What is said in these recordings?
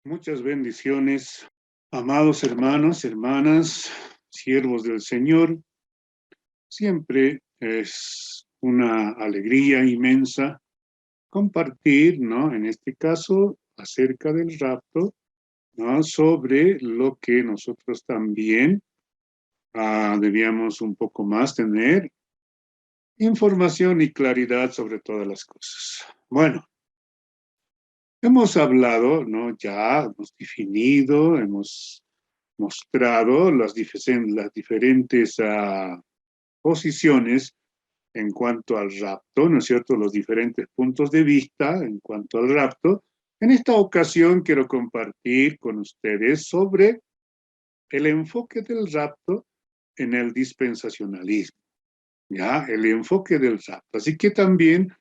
Muchas bendiciones, amados hermanos, hermanas, siervos del Señor. Siempre es una alegría inmensa compartir, ¿no? En este caso, acerca del rapto, ¿no? Sobre lo que nosotros también debíamos un poco más tener información y claridad sobre todas las cosas. Bueno, hemos hablado, ¿no? Ya hemos definido, hemos mostrado las diferentes posiciones en cuanto al rapto, ¿no es cierto? Los diferentes puntos de vista en cuanto al rapto. En esta ocasión quiero compartir con ustedes sobre el enfoque del rapto en el dispensacionalismo, ¿ya? El enfoque del rapto. Así que también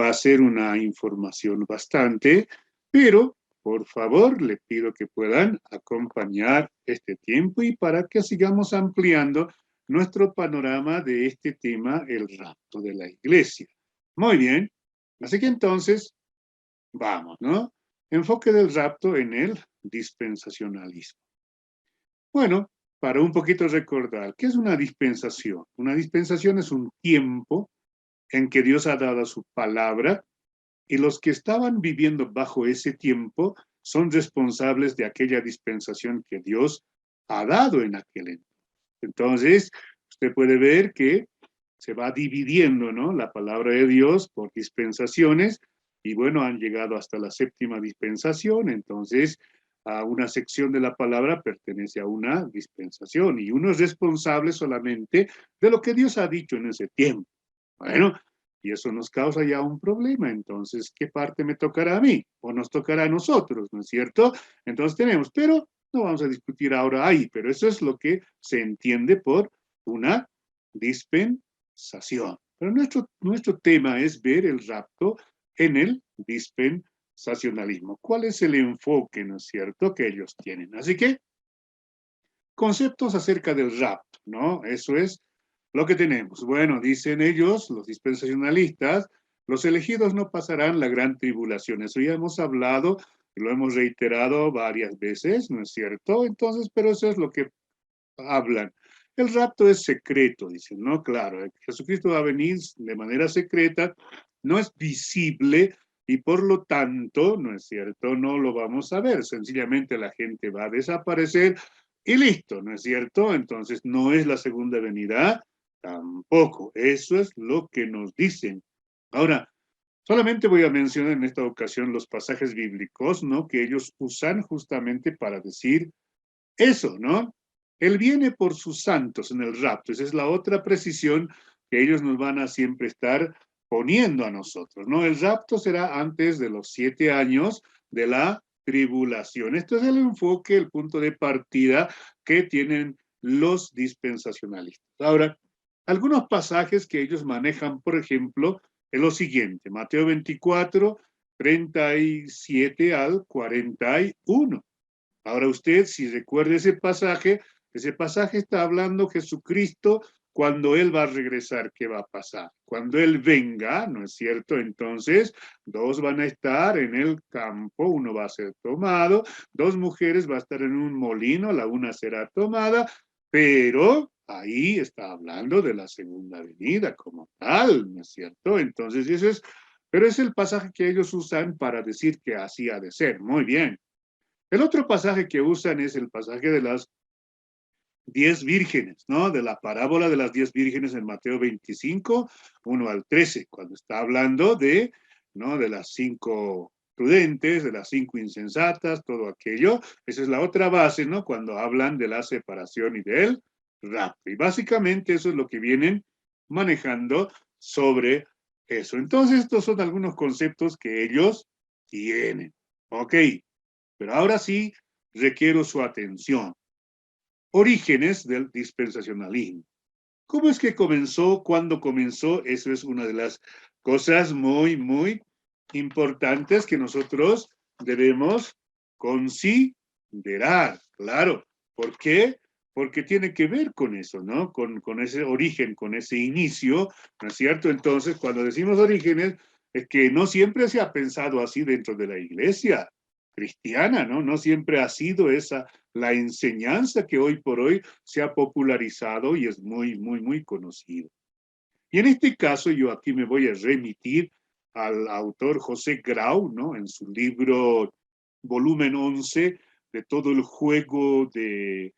va a ser una información bastante, pero por favor le pido que puedan acompañar este tiempo y para que sigamos ampliando nuestro panorama de este tema, el rapto de la iglesia. Muy bien, así que entonces vamos, ¿no? Enfoque del rapto en el dispensacionalismo. Bueno, para un poquito recordar, ¿qué es una dispensación? Una dispensación es un tiempo en que Dios ha dado su palabra y los que estaban viviendo bajo ese tiempo son responsables de aquella dispensación que Dios ha dado en aquel entonces. Entonces, usted puede ver que se va dividiendo, ¿no? La palabra de Dios por dispensaciones y bueno, han llegado hasta la séptima dispensación, entonces a una sección de la palabra pertenece a una dispensación y uno es responsable solamente de lo que Dios ha dicho en ese tiempo. Bueno, y eso nos causa ya un problema. Entonces, ¿qué parte me tocará a mí? O nos tocará a nosotros, ¿no es cierto? Entonces tenemos, pero no vamos a discutir ahora ahí, pero eso es lo que se entiende por una dispensación. Pero nuestro tema es ver el rapto en el dispensacionalismo. ¿Cuál es el enfoque, no es cierto, que ellos tienen? Así que, conceptos acerca del rapto, ¿no? Eso es lo que tenemos. Bueno, dicen ellos, los dispensacionalistas, los elegidos no pasarán la gran tribulación. Eso ya hemos hablado, lo hemos reiterado varias veces, ¿no es cierto? Entonces, pero eso es lo que hablan. El rapto es secreto, dicen, ¿no? Claro, Jesucristo va a venir de manera secreta, no es visible y por lo tanto, ¿no es cierto? No lo vamos a ver, sencillamente la gente va a desaparecer y listo, ¿no es cierto? Entonces no es la segunda venida, tampoco. Eso es lo que nos dicen. Ahora, solamente voy a mencionar en esta ocasión los pasajes bíblicos, ¿no? Que ellos usan justamente para decir eso, ¿no? Él viene por sus santos en el rapto. Esa es la otra precisión que ellos nos van a siempre estar poniendo a nosotros, ¿no? El rapto será antes de los 7 años de la tribulación. Esto es el enfoque, el punto de partida que tienen los dispensacionalistas. Ahora, algunos pasajes que ellos manejan, por ejemplo, es lo siguiente, Mateo 24, 37 al 41. Ahora usted, si recuerda ese pasaje está hablando Jesucristo cuando Él va a regresar, ¿qué va a pasar? Cuando Él venga, ¿no es cierto? Entonces, dos van a estar en el campo, uno va a ser tomado, dos mujeres van a estar en un molino, la una será tomada, pero ahí está hablando de la segunda venida como tal, ¿no es cierto? Entonces, pero es el pasaje que ellos usan para decir que así ha de ser. Muy bien. El otro pasaje que usan es el pasaje de las 10 vírgenes, ¿no? De la parábola de las 10 vírgenes en Mateo 25, 1 al 13, cuando está hablando de, ¿no? De las 5 prudentes, de las 5 insensatas, todo aquello. Esa es la otra base, ¿no? Cuando hablan de la separación y del rapto. Y básicamente eso es lo que vienen manejando sobre eso. Entonces, estos son algunos conceptos que ellos tienen. Ok, pero ahora sí requiero su atención. Orígenes del dispensacionalismo. ¿Cómo es que comenzó? ¿Cuándo comenzó? Eso es una de las cosas muy, muy importantes que nosotros debemos considerar. Claro. ¿Por qué? Porque tiene que ver con eso, ¿no? Con ese origen, con ese inicio, ¿no es cierto? Entonces, cuando decimos orígenes, es que no siempre se ha pensado así dentro de la iglesia. cristiana, ¿no? No siempre ha sido esa la enseñanza que hoy por hoy se ha popularizado y es muy, muy, muy conocido. Y en este caso yo aquí me voy a remitir al autor José Grau, ¿no? En su libro volumen 11 de todo el juego de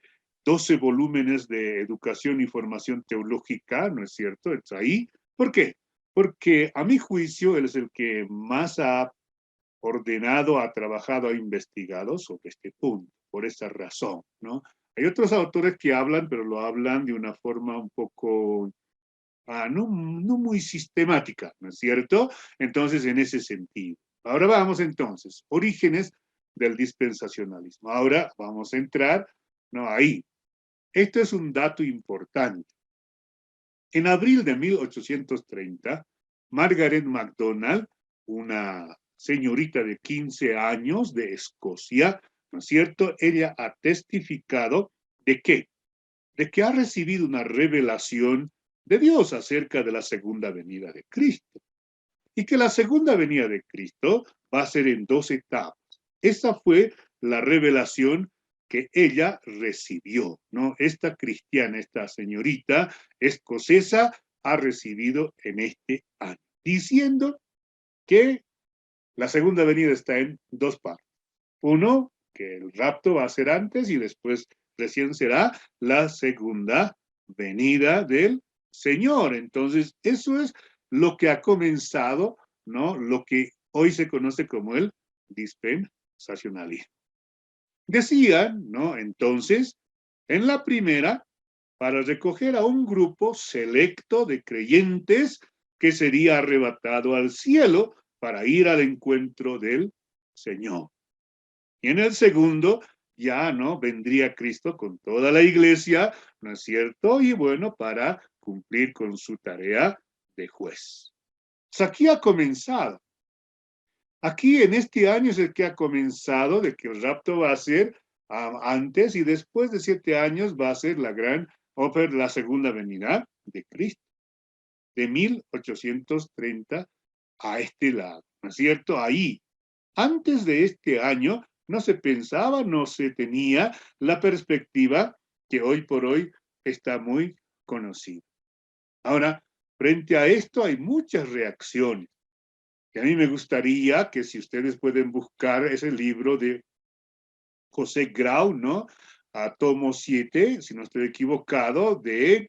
12 volúmenes de educación y formación teológica, ¿no es cierto? Está ahí. ¿Por qué? Porque a mi juicio él es el que más ha ordenado, ha trabajado, ha investigado sobre este punto, por esa razón, ¿no? Hay otros autores que hablan, pero lo hablan de una forma un poco no muy sistemática, ¿no es cierto? Entonces, en ese sentido. Ahora vamos entonces, orígenes del dispensacionalismo. Ahora vamos a entrar, ¿no? Ahí. Este es un dato importante. En abril de 1830, Margaret MacDonald, una señorita de 15 años de Escocia, ¿no es cierto? Ella ha testificado de qué, de que ha recibido una revelación de Dios acerca de la segunda venida de Cristo. Y que la segunda venida de Cristo va a ser en 2 etapas. Esa fue la revelación que ella recibió, ¿no? Esta cristiana, esta señorita escocesa, ha recibido en este año, diciendo que la segunda venida está en 2 partes. Uno, que el rapto va a ser antes y después recién será la segunda venida del Señor. Entonces, eso es lo que ha comenzado, ¿no? Lo que hoy se conoce como el dispensacionalismo. Decían, ¿no? Entonces, en la primera, para recoger a un grupo selecto de creyentes que sería arrebatado al cielo para ir al encuentro del Señor. Y en el segundo, ya no vendría Cristo con toda la iglesia, ¿no es cierto? Y bueno, para cumplir con su tarea de juez. Pues aquí ha comenzado. Aquí en este año es el que ha comenzado de que el rapto va a ser antes y después de 7 años va a ser la gran ópera, la segunda venida de Cristo, de 1830 a este lado, ¿no es cierto? Ahí, antes de este año, no se pensaba, no se tenía la perspectiva que hoy por hoy está muy conocida. Ahora, frente a esto hay muchas reacciones. Y a mí me gustaría que si ustedes pueden buscar ese libro de José Grau, ¿no? A tomo 7, si no estoy equivocado, de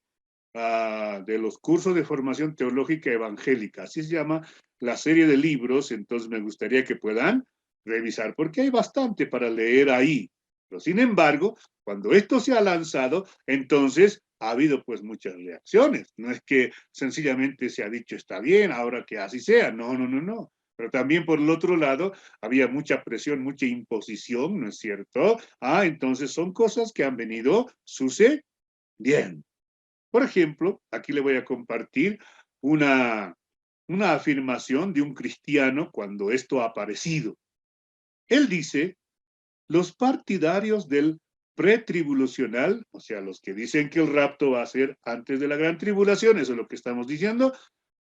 los cursos de formación teológica evangélica. Así se llama la serie de libros, entonces me gustaría que puedan revisar, porque hay bastante para leer ahí. Pero sin embargo, cuando esto se ha lanzado, entonces ha habido pues muchas reacciones. No es que sencillamente se ha dicho está bien, ahora que así sea. No, no, no, no. Pero también por el otro lado había mucha presión, mucha imposición, ¿no es cierto? Entonces son cosas que han venido sucediendo. Por ejemplo, aquí le voy a compartir una afirmación de un cristiano cuando esto ha aparecido. Él dice, los partidarios del pretribulacional, o sea, los que dicen que el rapto va a ser antes de la gran tribulación, eso es lo que estamos diciendo,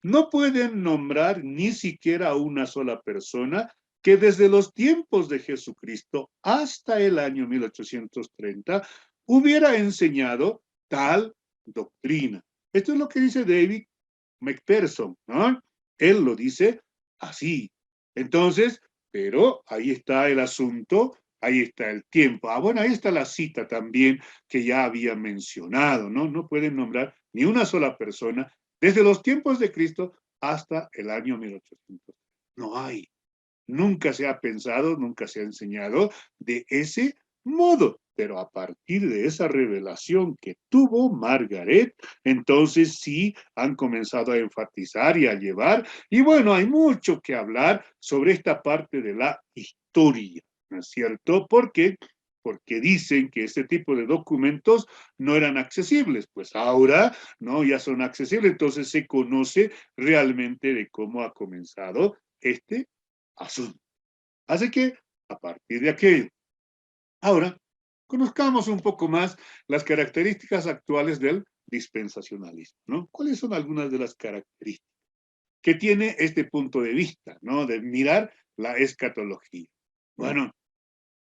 no pueden nombrar ni siquiera a una sola persona que desde los tiempos de Jesucristo hasta el año 1830 hubiera enseñado tal doctrina. Esto es lo que dice David McPherson, ¿no? Él lo dice así. Entonces, pero ahí está el asunto, ahí está el tiempo. Bueno, ahí está la cita también que ya había mencionado, ¿no? No pueden nombrar ni una sola persona desde los tiempos de Cristo hasta el año 1800. No hay. Nunca se ha pensado, nunca se ha enseñado de ese modo. Pero a partir de esa revelación que tuvo Margaret, entonces sí han comenzado a enfatizar y a llevar. Y bueno, hay mucho que hablar sobre esta parte de la historia, ¿no es cierto? Porque dicen que este tipo de documentos no eran accesibles, pues ahora no, ya son accesibles, entonces se conoce realmente de cómo ha comenzado este asunto. Así que, a partir de aquello, ahora, conozcamos un poco más las características actuales del dispensacionalismo, ¿no? ¿Cuáles son algunas de las características que tiene este punto de vista, ¿no? De mirar la escatología. Bueno,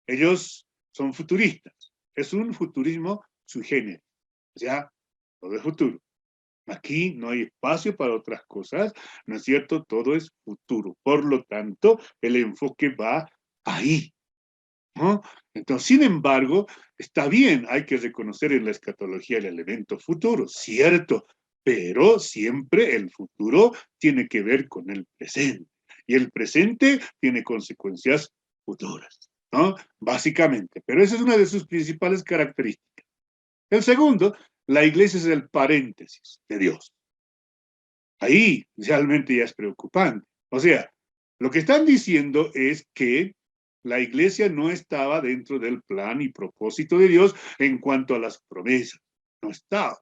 Ellos son futuristas. Es un futurismo sui generis. O sea, todo es futuro. Aquí no hay espacio para otras cosas, ¿no es cierto? Todo es futuro. Por lo tanto, el enfoque va ahí, ¿no? Entonces, sin embargo, está bien, hay que reconocer en la escatología el elemento futuro, cierto, pero siempre el futuro tiene que ver con el presente. Y el presente tiene consecuencias futuras, ¿no? Básicamente. Pero esa es una de sus principales características. El segundo, la iglesia es el paréntesis de Dios. Ahí realmente ya es preocupante. O sea, lo que están diciendo es que la iglesia no estaba dentro del plan y propósito de Dios en cuanto a las promesas. No estaba.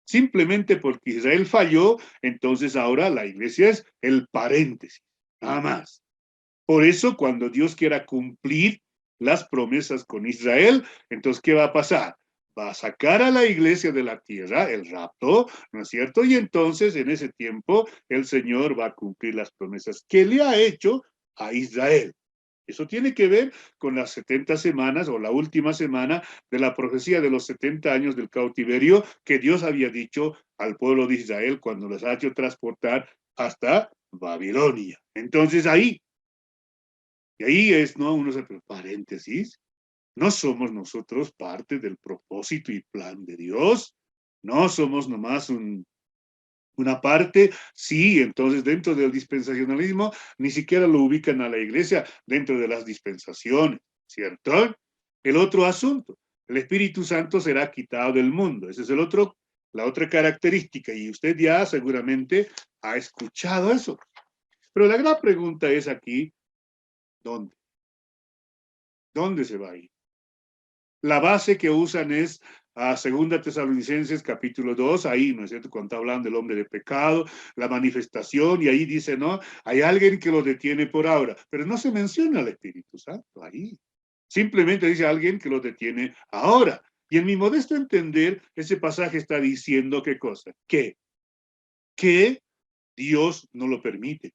Simplemente porque Israel falló, entonces ahora la iglesia es el paréntesis, nada más. Por eso, cuando Dios quiera cumplir las promesas con Israel, entonces, ¿qué va a pasar? Va a sacar a la iglesia de la tierra, el rapto, ¿no es cierto? Y entonces, en ese tiempo, el Señor va a cumplir las promesas que le ha hecho a Israel. Eso tiene que ver con las 70 semanas o la última semana de la profecía de los 70 años del cautiverio que Dios había dicho al pueblo de Israel cuando los ha hecho transportar hasta Babilonia. Entonces ahí, y ahí es, ¿no? Uno se paréntesis, no somos nosotros parte del propósito y plan de Dios, no somos nomás una parte, sí, entonces dentro del dispensacionalismo ni siquiera lo ubican a la iglesia dentro de las dispensaciones, ¿cierto? El otro asunto, el Espíritu Santo será quitado del mundo, ese es la otra característica, y usted ya seguramente ha escuchado eso. Pero la gran pregunta es aquí, ¿dónde? ¿Dónde se va a ir? La base que usan es a Segunda Tesalonicenses capítulo 2, ahí, ¿no es cierto? Cuando está hablando del hombre de pecado, la manifestación, y ahí dice, no, hay alguien que lo detiene por ahora, pero no se menciona al Espíritu Santo ahí. Simplemente dice alguien que lo detiene ahora. Y en mi modesto entender, ese pasaje está diciendo qué cosa, que Dios no lo permite.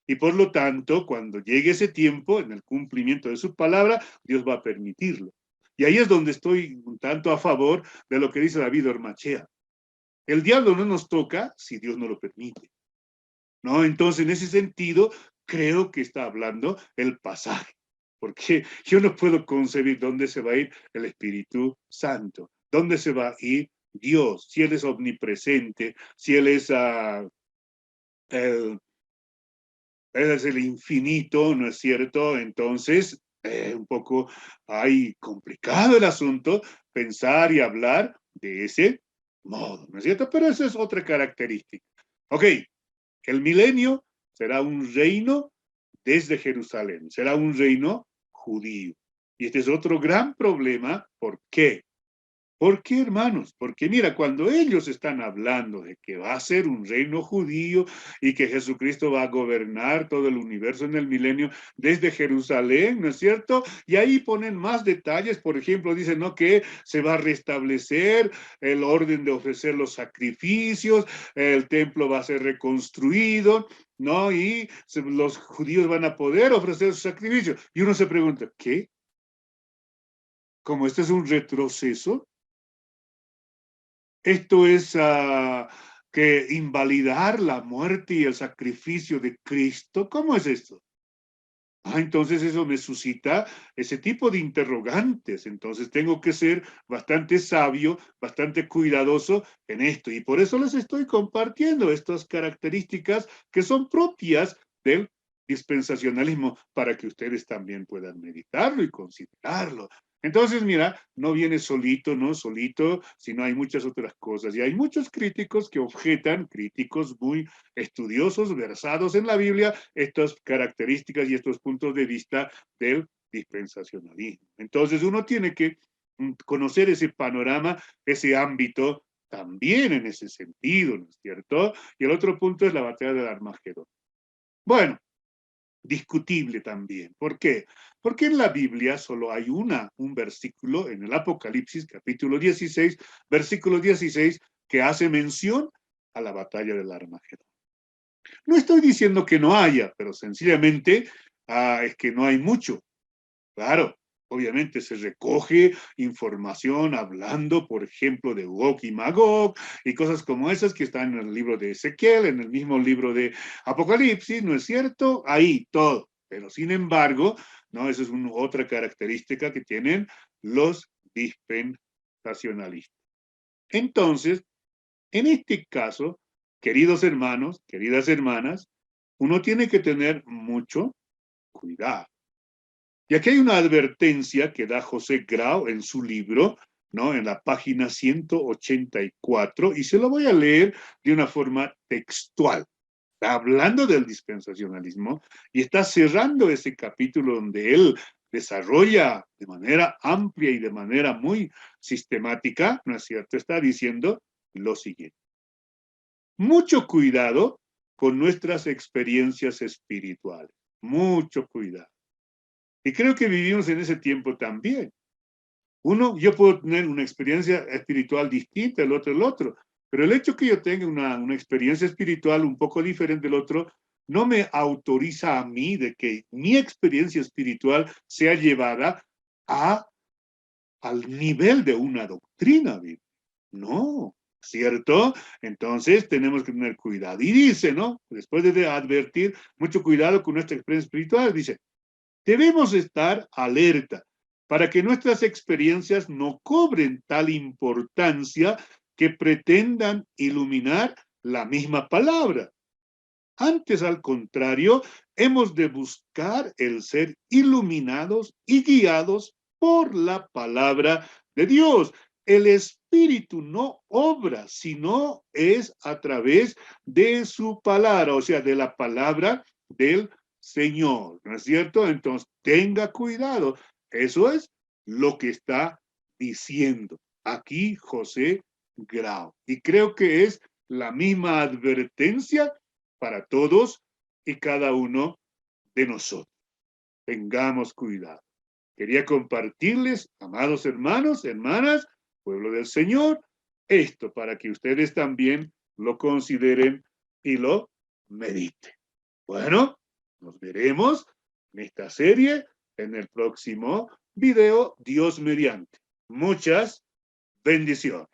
Y por lo tanto, cuando llegue ese tiempo, en el cumplimiento de su palabra, Dios va a permitirlo. Y ahí es donde estoy un tanto a favor de lo que dice David Ormachea. El diablo no nos toca si Dios no lo permite, ¿no? Entonces, en ese sentido, creo que está hablando el pasaje, porque yo no puedo concebir dónde se va a ir el Espíritu Santo, dónde se va a ir Dios, si Él es omnipresente, si Él es el es el infinito, ¿no es cierto? Entonces, un poco hay complicado el asunto pensar y hablar de ese modo, ¿no es cierto? Pero esa es otra característica. Ok, el milenio será un reino desde Jerusalén, será un reino judío. Y este es otro gran problema. ¿Por qué? ¿Por qué, hermanos? Porque mira, cuando ellos están hablando de que va a ser un reino judío y que Jesucristo va a gobernar todo el universo en el milenio desde Jerusalén, ¿no es cierto? Y ahí ponen más detalles, por ejemplo, dicen, ¿no? Que se va a restablecer el orden de ofrecer los sacrificios, el templo va a ser reconstruido, ¿no? Y los judíos van a poder ofrecer sus sacrificios. Y uno se pregunta, ¿qué? ¿Como este es un retroceso? Esto es que invalidar la muerte y el sacrificio de Cristo. ¿Cómo es esto? Entonces eso me suscita ese tipo de interrogantes. Entonces tengo que ser bastante sabio, bastante cuidadoso en esto. Y por eso les estoy compartiendo estas características que son propias del dispensacionalismo para que ustedes también puedan meditarlo y considerarlo. Entonces, mira, no viene solito, no solito, sino hay muchas otras cosas. Y hay muchos críticos que objetan, críticos muy estudiosos, versados en la Biblia, estas características y estos puntos de vista del dispensacionalismo. Entonces, uno tiene que conocer ese panorama, ese ámbito también en ese sentido, ¿no es cierto? Y el otro punto es la batalla del Armagedón. Bueno, discutible también. ¿Por qué? Porque en la Biblia solo hay un versículo en el Apocalipsis, capítulo 16, versículo 16, que hace mención a la batalla del Armagedón. No estoy diciendo que no haya, pero sencillamente es que no hay mucho. Claro, obviamente se recoge información hablando, por ejemplo, de Gog y Magog y cosas como esas que están en el libro de Ezequiel, en el mismo libro de Apocalipsis, ¿no es cierto? Ahí todo. Pero sin embargo, ¿no? Esa es otra característica que tienen los dispensacionalistas. Entonces, en este caso, queridos hermanos, queridas hermanas, uno tiene que tener mucho cuidado. Y aquí hay una advertencia que da José Grau en su libro, ¿no? En la página 184, y se lo voy a leer de una forma textual. Está hablando del dispensacionalismo y está cerrando ese capítulo donde él desarrolla de manera amplia y de manera muy sistemática, ¿no es cierto? Está diciendo lo siguiente. Mucho cuidado con nuestras experiencias espirituales. Mucho cuidado. Y creo que vivimos en ese tiempo también. Yo puedo tener una experiencia espiritual distinta, el otro, pero el hecho que yo tenga una experiencia espiritual un poco diferente del otro, no me autoriza a mí de que mi experiencia espiritual sea llevada al nivel de una doctrina. No, ¿cierto? Entonces tenemos que tener cuidado. Y dice, ¿no? Después de advertir, mucho cuidado con nuestra experiencia espiritual, dice, debemos estar alerta para que nuestras experiencias no cobren tal importancia que pretendan iluminar la misma palabra. Antes, al contrario, hemos de buscar el ser iluminados y guiados por la palabra de Dios. El Espíritu no obra, sino es a través de su palabra, o sea, de la palabra del Señor, ¿no es cierto? Entonces, tenga cuidado. Eso es lo que está diciendo aquí José Grau. Y creo que es la misma advertencia para todos y cada uno de nosotros. Tengamos cuidado. Quería compartirles, amados hermanos, hermanas, pueblo del Señor, esto para que ustedes también lo consideren y lo mediten. Bueno, nos veremos en esta serie en el próximo video, Dios mediante. Muchas bendiciones.